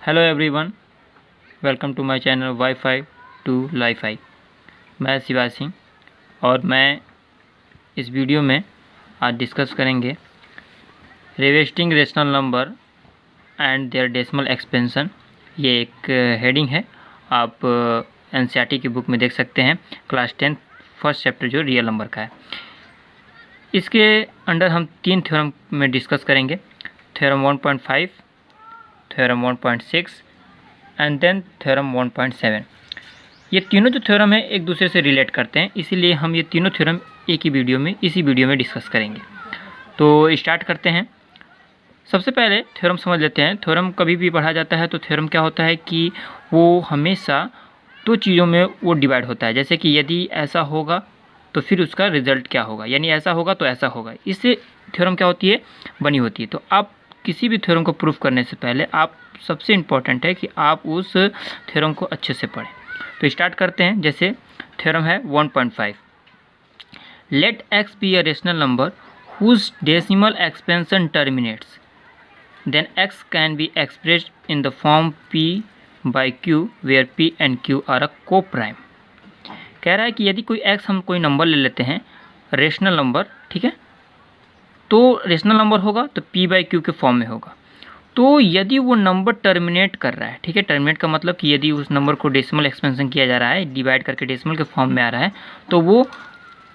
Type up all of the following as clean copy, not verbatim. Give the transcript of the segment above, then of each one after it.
Hello everyone, welcome to my channel WiFi to LiFi. मैं शिवा सिंह और मैं इस वीडियो में आज डिस्कस करेंगे revisiting rational number and their decimal expansion. ये एक हेडिंग है, आप एनसीईआरटी की बुक में देख सकते हैं, क्लास 10 फर्स्ट चैप्टर जो रियल नंबर का है। इसके अंडर हम 3 थ्योरम में डिस्कस करेंगे, theorem 1.5, theorem 1.6 and then theorem 1.7। ये तीनों जो थ्योरम है एक दूसरे से रिलेट करते हैं, इसीलिए हम ये तीनों थ्योरम एक ही वीडियो में इसी वीडियो में डिस्कस करेंगे। तो स्टार्ट करते हैं। सबसे पहले थ्योरम समझ लेते हैं। थ्योरम कभी भी पढ़ा जाता है तो थ्योरम क्या होता है कि वो हमेशा दो चीज़ों में वो डिवाइड होता है। जैसे कि यदि ऐसा होगा तो फिर उसका रिजल्ट क्या होगा, यानी ऐसा होगा तो ऐसा होगा। इससे थ्योरम क्या होती है, बनी होती है। तो आप किसी भी थ्योरम को प्रूफ करने से पहले आप सबसे इम्पॉर्टेंट है कि आप उस थ्योरम को अच्छे से पढ़ें। तो स्टार्ट करते हैं। जैसे थ्योरम है 1.5, let X be a rational number whose decimal expansion terminates, then X can be expressed in the form p by q where p and q are a coprime. कह रहा है कि यदि कोई x, हम कोई number ले लेते हैं रेशनल नंबर, ठीक है, तो रेशनल नंबर होगा तो p बाई क्यू के फॉर्म में होगा। तो यदि वो नंबर टर्मिनेट कर रहा है, ठीक है, टर्मिनेट का मतलब कि यदि उस नंबर को डेसिमल एक्सपेंशन किया जा रहा है, डिवाइड करके डेसिमल के फॉर्म में आ रहा है, तो वो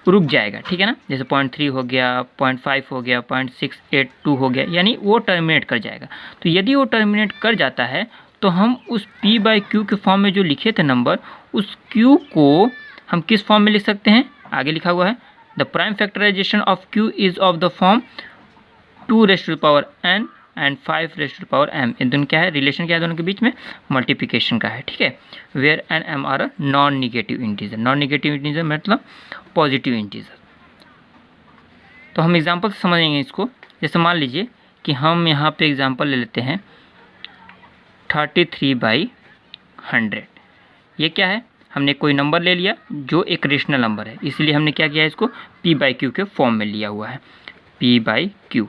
रुक जाएगा, ठीक है ना। जैसे 0.3 हो गया, 0.5 हो गया, 0.682 हो गया, यानी वो टर्मिनेट कर जाएगा। तो यदि वो टर्मिनेट कर जाता है तो हम उस p बाई क्यू के फॉर्म में जो लिखे थे नंबर, उस q को हम किस फॉर्म में लिख सकते हैं, आगे लिखा हुआ है, the prime factorisation of q is of the form 2 raise to the power n and 5 raise to the power m। इन दोनों क्या है, रिलेशन क्या है दोनों के बीच में, मल्टीप्लिकेशन का है, ठीक है। Where n m are a non negative integer. Non negative integer मतलब पॉजिटिव इंटीजर। तो हम एग्जांपल से समझेंगे इसको। जैसे मान लीजिए कि हम यहाँ पे एग्जांपल ले लेते हैं 33/100। ये क्या है, हमने कोई नंबर ले लिया जो एक रेशनल नंबर है, इसलिए हमने क्या किया है, इसको p बाई क्यू के फॉर्म में लिया हुआ है, p बाई क्यू,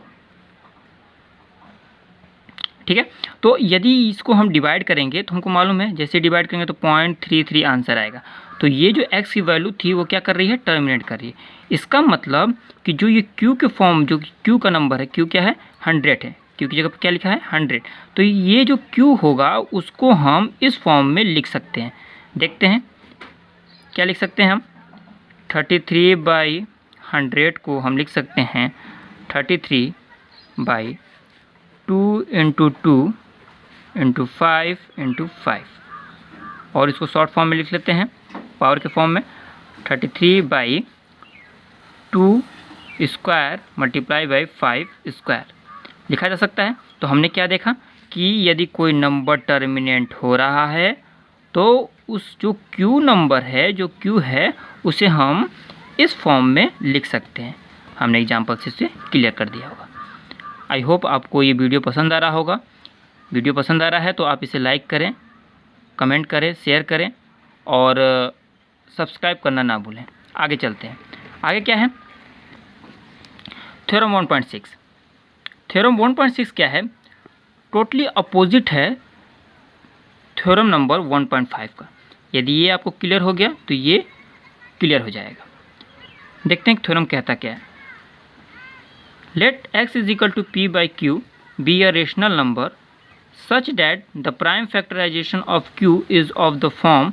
ठीक है। तो यदि इसको हम डिवाइड करेंगे तो हमको मालूम है, जैसे डिवाइड करेंगे तो 0.33 आंसर आएगा। तो ये जो x की वैल्यू थी वो क्या कर रही है, टर्मिनेट कर रही है। इसका मतलब कि जो ये q के फॉर्म, जो q का नंबर है, q क्या है, 100 है, q की जगह पर क्या लिखा है, 100। तो ये जो q होगा उसको हम इस फॉर्म में लिख सकते हैं। देखते हैं क्या लिख सकते हैं हम। 33/100 को हम लिख सकते हैं 33/2 इंटू 2 इंटू 5 इंटू 5, और इसको शॉर्ट फॉर्म में लिख लेते हैं, पावर के फॉर्म में 33/2 स्क्वायर मल्टीप्लाई बाई 5 स्क्वायर लिखा जा सकता है। तो हमने क्या देखा कि यदि कोई नंबर टर्मिनेट हो रहा है तो उस जो q नंबर है, जो q है, उसे हम इस फॉर्म में लिख सकते हैं। हमने एग्जाम्पल से इसे क्लियर कर दिया होगा। आई होप आपको ये वीडियो पसंद आ रहा होगा। वीडियो पसंद आ रहा है तो आप इसे लाइक करें, कमेंट करें, शेयर करें और सब्सक्राइब करना ना भूलें। आगे चलते हैं। आगे क्या है, थ्योरम 1.6। थ्योरम 1.6 क्या है, टोटली अपोजिट है थ्योरम नंबर 1.5 का। यदि ये आपको क्लियर हो गया तो ये क्लियर हो जाएगा। देखते हैं थ्योरम कहता क्या है। Let x is equal to p by q be a rational number such that the prime factorization of q is of the form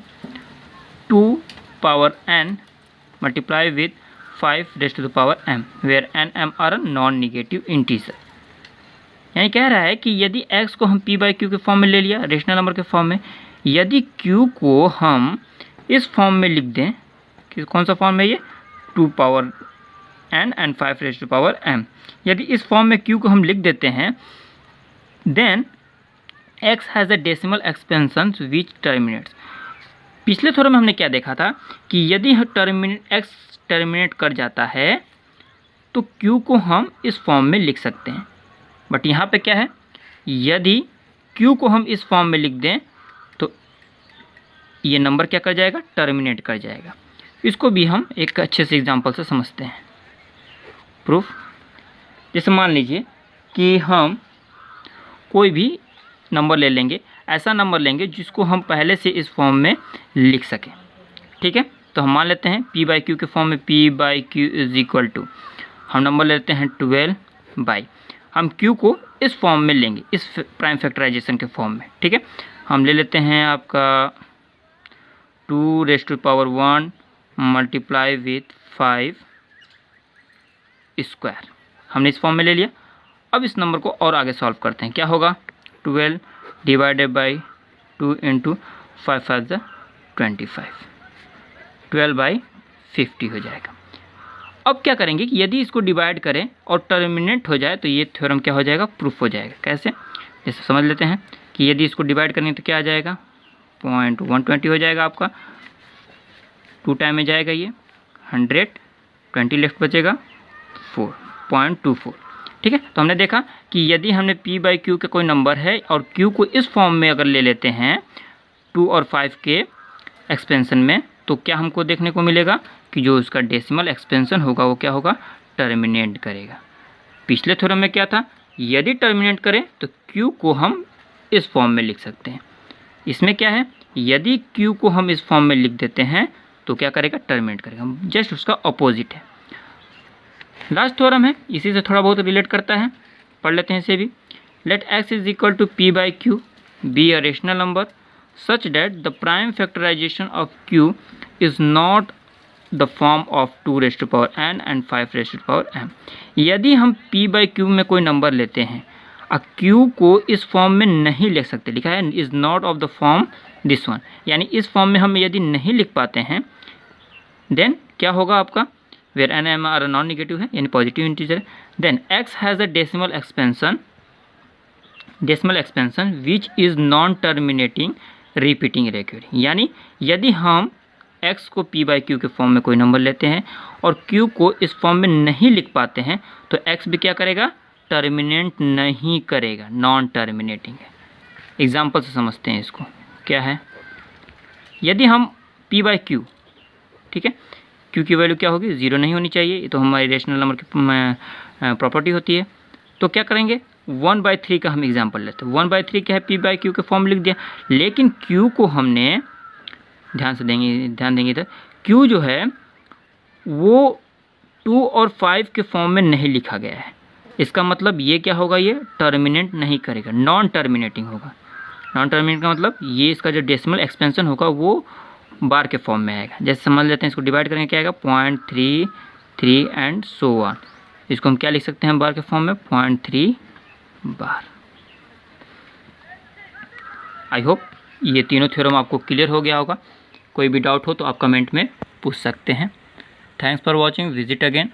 2 power n multiply with 5 raised to the power m where n m are a non-negative integer। यानी कह रहा है कि यदि x को हम p by q के form में ले लिया, रेशनल नंबर के फॉर्म में, यदि q को हम इस फॉर्म में लिख दें, कि कौन सा फॉर्म है ये, 2 power n and 5 raise to power m, यदि इस फॉर्म में q को हम लिख देते हैं, then x has a decimal expansion which terminates. पिछले थ्योरम में हमने क्या देखा था कि यदि x टर्मिनेट कर जाता है तो q को हम इस फॉर्म में लिख सकते हैं। बट यहाँ पे क्या है, यदि q को हम इस फॉर्म में लिख दें तो ये नंबर क्या कर जाएगा, टर्मिनेट कर जाएगा। इसको भी हम एक अच्छे से एग्जांपल से समझते हैं, प्रूफ। जैसे मान लीजिए कि हम कोई भी नंबर ले लेंगे ऐसा नंबर लेंगे जिसको हम पहले से इस फॉर्म में लिख सकें। ठीक है, तो हम मान लेते हैं p बाई क्यू के फॉर्म में p by q is equal to, हम नंबर लेते हैं 12 बाई, हम q को इस फॉर्म में लेंगे, इस प्राइम फैक्टराइजेशन के फॉर्म में। ठीक है, हम ले लेते हैं आपका 2⁻1 मल्टीप्लाई विथ 5 स्क्वायर, हमने इस फॉर्म में ले लिया। अब इस नंबर को और आगे सॉल्व करते हैं, क्या होगा 12 डिवाइडेड बाई 2 इंटू 5 5 25, 12 बाई 50 हो जाएगा। अब क्या करेंगे कि यदि इसको डिवाइड करें और टर्मिनेट हो जाए तो ये थ्योरम क्या हो जाएगा, प्रूफ हो जाएगा। कैसे, जैसे समझ लेते हैं कि यदि इसको डिवाइड करेंगे तो क्या आ जाएगा 0.120 हो जाएगा आपका, 2 टाइम में जाएगा ये 100, 20 लेफ्ट बचेगा 4.24। ठीक है, तो हमने देखा कि यदि हमने p बाई क्यू का कोई नंबर है और q को इस फॉर्म में अगर ले लेते हैं 2 और 5 के एक्सपेंशन में, तो क्या हमको देखने को मिलेगा कि जो उसका डेसिमल एक्सपेंशन होगा वो क्या होगा, टर्मिनेट करेगा। पिछले थ्योरम में क्या था, यदि टर्मिनेट करे तो q को हम इस फॉर्म में लिख सकते हैं। इसमें क्या है, यदि q को हम इस फॉर्म में लिख देते हैं तो क्या करेगा, टर्मिनेट करेगा, जस्ट उसका अपोजिट है। लास्ट थ्योरम है, इसी से थोड़ा बहुत रिलेट करता है, पढ़ लेते हैं इसे भी। Let x is equal to p by q be a rational number such that the prime factorisation of q is not the form of 2⁻n and 5⁻m। यदि हम p बाई क्यू में कोई नंबर लेते हैं और q को इस form में नहीं लिख सकते, लिखा है is not of the form this one, यानी इस फॉर्म में हम यदि नहीं लिख पाते हैं देन क्या होगा आपका, where n m r non negative है यानी positive integer, then x has a decimal expansion which is non terminating repeating recurring. यानी यदि हम x को p बाई क्यू के फॉर्म में कोई नंबर लेते हैं और q को इस फॉर्म में नहीं लिख पाते हैं तो x भी क्या करेगा, टर्मिनेट नहीं करेगा, नॉन टर्मिनेटिंग है। एग्जाम्पल से समझते हैं इसको, क्या है, यदि हम p बाई क्यू, ठीक है, q की वैल्यू क्या होगी, 0 नहीं होनी चाहिए, ये तो हमारी रेशनल नंबर की प्रॉपर्टी होती है। तो क्या करेंगे, 1/3 का हम एग्जांपल लेते हैं। 1/3 क्या है, p बाई क्यू के फॉर्म में लिख दिया, लेकिन q को हमने ध्यान देंगे इधर, q जो है वो 2 और 5 के फॉर्म में नहीं लिखा गया है। इसका मतलब ये क्या होगा, ये टर्मिनेट नहीं करेगा, नॉन टर्मिनेटिंग होगा। नॉन टर्मिनेट का मतलब ये इसका जो डेसिमल एक्सपेंशन होगा वो बार के फॉर्म में आएगा। जैसे समझ लेते हैं, इसको डिवाइड करेंगे क्या आएगा 0.33 एंड सो ऑन। इसको हम क्या लिख सकते हैं बार के फॉर्म में, 0.3 बार। आई होप ये तीनों थ्योरम आपको क्लियर हो गया होगा। कोई भी डाउट हो तो आप कमेंट में पूछ सकते हैं। Thanks for watching, visit again.